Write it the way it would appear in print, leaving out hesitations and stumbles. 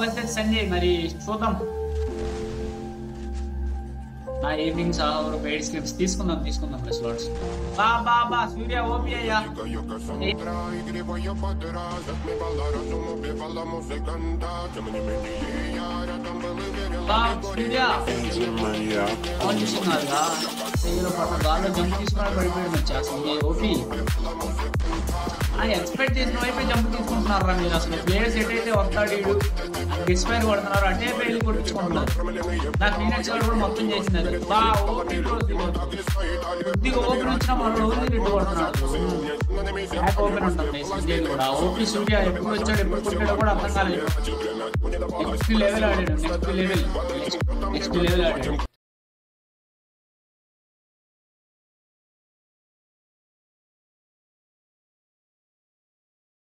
Versus Sanjay మరి చూద్దాం. నా ఈవినింగ్ సహా పెయిడ్ స్క్రిప్ట్స్ తీసుకుందాం స్లాట్స్. బా సూర్య ఓపీ అయ్యా. సూర్య ఫోన్ చూస్తున్నారుగా గాల్లో జంప్ తీసుకున్నాడు, పడిపోయాడు మంచి అసలు ఓపీ. ఎక్స్పెక్ట్ చేసిన వైపే జంప్ తీసుకుంటున్నారా మీరు? అసలు ప్లేయర్స్ ఎటైతే వస్తాడు డిస్పైర్ కొడుతున్నారు, అటే వెళ్ళి కొట్టించుకుంటున్నారు. నాకు క్లీనెక్స్ కూడా మొత్తం చేసింది అది. కొద్దిగా ఓపెన్ వచ్చిన మన రోజు రెండు కొడుతున్నాడు. బ్యాక్ ఓపెన్ ఉంటుంది సంజయ్ కూడా. ఓపీ సూర్య ఎప్పుడు వచ్చాడు ఎప్పుడు కొట్టాడో కూడా అర్థం కాలేదు. నెక్స్ట్ లెవెల్ ఆడాడు.